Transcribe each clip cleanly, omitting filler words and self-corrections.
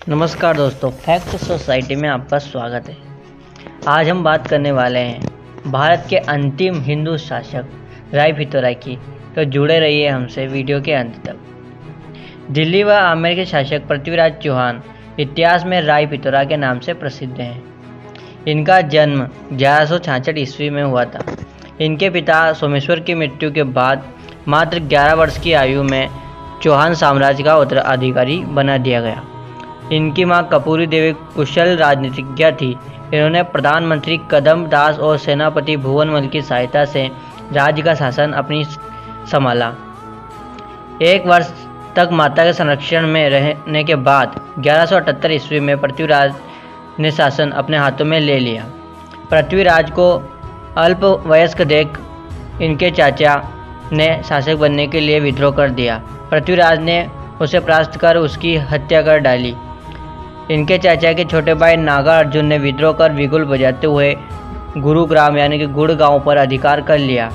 नमस्कार दोस्तों, fact society में आपका स्वागत है। आज हम बात करने वाले हैं भारत के अंतिम हिंदू शासक रायफितूराय की। तो जुड़े रहिए हमसे वीडियो के अंत तक। दिल्ली व आमेर के शासक पृथ्वीराज चौहान इतिहास में रायफितूराय के नाम से प्रसिद्ध हैं। इनका जन्म 1166 ईस्वी में हुआ था। इनके पिता सोमेश्वर की मृत्यु के बाद मात्र 11 वर्ष की आयु में चौहान साम्राज्य का उत्तराधिकारी बना दिया गया। इनकी मां कपूरी देवी कुशल राजनीतिज्ञ थी। इन्होंने प्रधानमंत्री कदम दास और सेनापति भुवनमल की सहायता से राज्य का शासन अपनी संभाला। 1 वर्ष तक माता के संरक्षण में रहने के बाद 1178 ईस्वी में पृथ्वीराज ने शासन अपने हाथों में ले लिया। पृथ्वीराज को अल्प वयस्क देख इनके चाचा ने शासक बनने के लिए विद्रोह कर दिया। पृथ्वीराज ने उसे परास्त कर उसकी हत्या कर डाली। इनके चाचा के छोटे भाई नागार्जुन ने विद्रोह कर बिगुल बजाते हुए गुरुग्राम यानी कि गुड़गांव पर अधिकार कर लिया।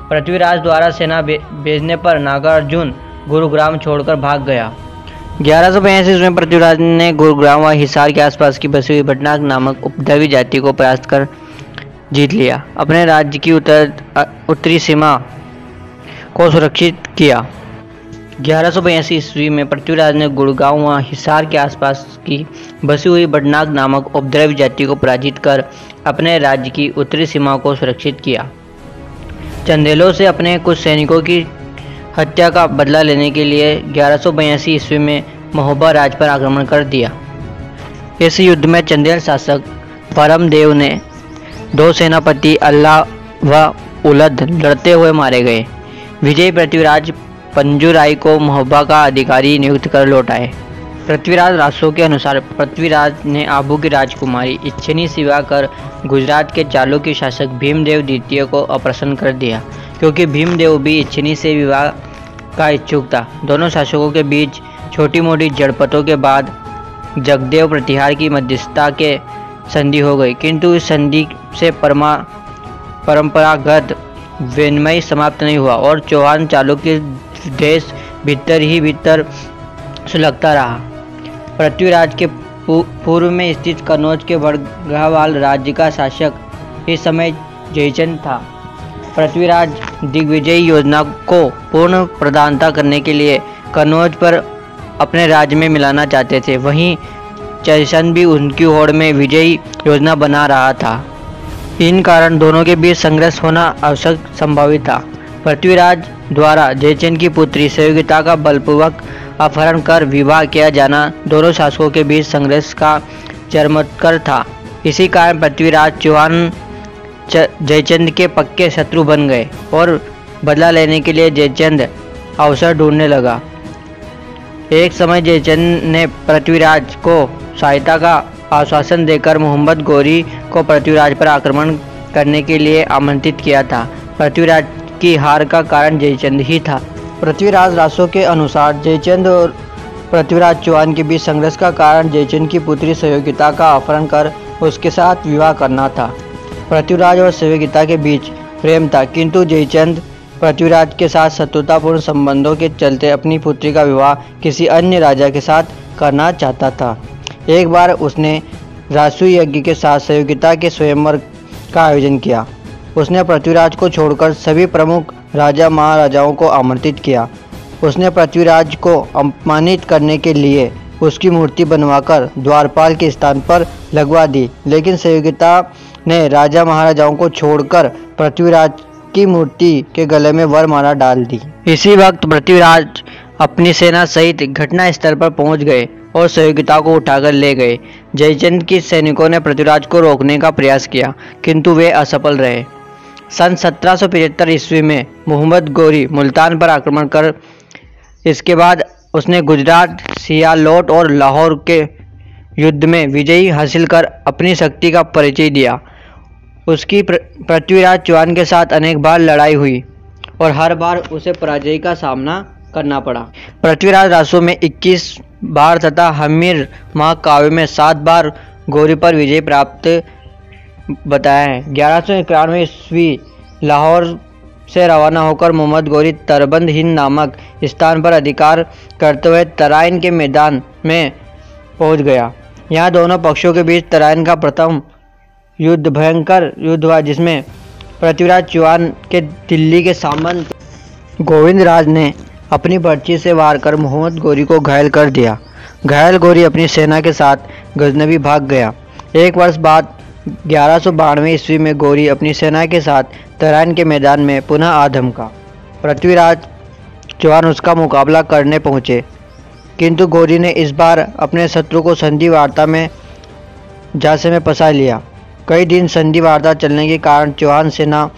पृथ्वीराज द्वारा सेना भेजने पर नागार्जुन गुरुग्राम छोड़कर भाग गया। 1185 में पृथ्वीराज ने गुरुग्राम व हिसार के आसपास की बसी हुई भटनाक नामक उपद्रवी जाति को परास्त कर जीत लिया। अपने राज्य की उत्तरी सीमा को सुरक्षित किया। 1182 ईस्वी में पृथ्वीराज ने गुड़गांव व हिसार के आसपास की बसी हुई बडनाग नामक उपद्रवी जाति को पराजित कर अपने राज्य की उत्तरी सीमा को सुरक्षित किया। चंदेलों से अपने कुछ सैनिकों की हत्या का बदला लेने के लिए 1182 ईस्वी में महोबा राज पर आक्रमण कर दिया। इस युद्ध में चंदेल शासक परमदेव ने 2 सेनापति अल्लाह व उलद लड़ते हुए मारे गए। विजयी पृथ्वीराज पंजूराई को महोबा का अधिकारी नियुक्त कर लौटाए। पृथ्वीराज रासों के अनुसार पृथ्वीराज ने आबू की राजकुमारी इच्छिनी से विवाह कर गुजरात के चालुक्य शासक भीमदेव द्वितीय को अप्रसन्न कर दिया, क्योंकि भीमदेव भी इच्छिनी से विवाह का इच्छुक था। दोनों शासकों के बीच छोटी मोटी झड़पों के बाद जगदेव प्रतिहार की मध्यस्थता के संधि हो गई, किंतु इस संधि से परंपरागत विनिमय समाप्त नहीं हुआ और चौहान चालुक्य देश भीतर ही भीतर सुलगता रहा। पृथ्वीराज के पूर्व में स्थित कन्नौज के बड़गावाल राज्य का शासक इस समय जयचंद था। पृथ्वीराज दिग्विजय योजना को पूर्ण प्रधानता करने के लिए कन्नौज पर अपने राज्य में मिलाना चाहते थे। वहीं जयचंद भी उनकी होड़ में विजयी योजना बना रहा था। इन कारण दोनों के बीच संघर्ष होना आवश्यक संभावित था। पृथ्वीराज द्वारा जयचंद की पुत्री सहयोगिता का बलपूर्वक अपहरण कर विवाह किया जाना दोनों शासकों के बीच संघर्ष का चरमोत्कर्ष था। इसी कारण पृथ्वीराज चौहान जयचंद के पक्के शत्रु बन गए और बदला लेने के लिए जयचंद अवसर ढूंढने लगा। एक समय जयचंद ने पृथ्वीराज को सहायता का आश्वासन देकर मोहम्मद गौरी को पृथ्वीराज पर आक्रमण करने के लिए आमंत्रित किया था। पृथ्वीराज की हार का कारण जयचंद ही था। पृथ्वीराज रासों के अनुसार जयचंद और पृथ्वीराज चौहान के बीच संघर्ष का कारण जयचंद की पुत्री सहयोगिता का अपहरण कर उसके साथ विवाह करना था। पृथ्वीराज और सहयोगिता के बीच प्रेम था, किंतु जयचंद पृथ्वीराज के साथ शत्रुतापूर्ण संबंधों के चलते अपनी पुत्री का विवाह किसी अन्य राजा के साथ करना चाहता था। एक बार उसने रासु यज्ञ के साथ सहयोगिता के स्वयंवर का आयोजन किया। उसने पृथ्वीराज को छोड़कर सभी प्रमुख राजा महाराजाओं को आमंत्रित किया। उसने पृथ्वीराज को अपमानित करने के लिए उसकी मूर्ति बनवाकर द्वारपाल के स्थान पर लगवा दी, लेकिन सहयोगिता ने राजा महाराजाओं को छोड़कर पृथ्वीराज की मूर्ति के गले में वरमाला डाल दी। इसी वक्त पृथ्वीराज अपनी सेना सहित घटना स्थल पर पहुंच गए और सहयोगिता को उठाकर ले गए। जयचंद के सैनिकों ने पृथ्वीराज को रोकने का प्रयास किया, किंतु वे असफल रहे। सन 1775 ईस्वी में मोहम्मद गौरी मुल्तान पर आक्रमण कर इसके बाद उसने गुजरात, सियालकोट और लाहौर के युद्ध में विजय हासिल कर अपनी शक्ति का परिचय दिया। उसकी पृथ्वीराज चौहान के साथ अनेक बार लड़ाई हुई और हर बार उसे पराजय का सामना करना पड़ा। पृथ्वीराज रासों में 21 बार तथा हमीर महाकाव्य में 7 बार गौरी पर विजय प्राप्त बताया है। 1191 ईस्वी लाहौर से रवाना होकर मोहम्मद गौरी तरबंद हिंद नामक स्थान पर अधिकार करते हुए तराइन के मैदान में पहुंच गया। यहाँ दोनों पक्षों के बीच तराइन का प्रथम युद्ध भयंकर युद्ध हुआ, जिसमें पृथ्वीराज चौहान के दिल्ली के सामंत गोविंदराज ने अपनी पर्ची से वार कर मोहम्मद गोरी को घायल कर दिया। घायल गोरी अपनी सेना के साथ गजनवी भाग गया। एक वर्ष बाद 1192 ईस्वी में गोरी अपनी सेना के साथ तराइन के मैदान में पुनः आ धमका। पृथ्वीराज चौहान उसका मुकाबला करने पहुंचे, किंतु गोरी ने इस बार अपने शत्रु को संधि वार्ता में झांसे में फंसा लिया। कई दिन संधि वार्ता चलने के कारण चौहान सेना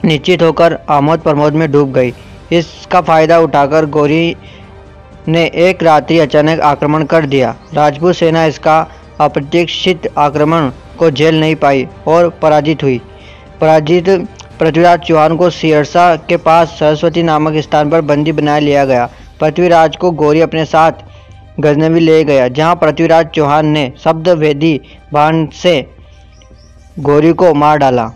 निश्चित होकर आमोद प्रमोद में डूब गई। इसका फायदा उठाकर गोरी ने एक रात्रि अचानक आक्रमण कर दिया। राजपूत सेना इसका अप्रत्याशित आक्रमण को झेल नहीं पाई और पराजित हुई। पराजित पृथ्वीराज चौहान को सिरसा के पास सरस्वती नामक स्थान पर बंदी बना लिया गया। पृथ्वीराज को गोरी अपने साथ गजनवी ले गया, जहां पृथ्वीराज चौहान ने शब्द वेदी बाण से गोरी को मार डाला।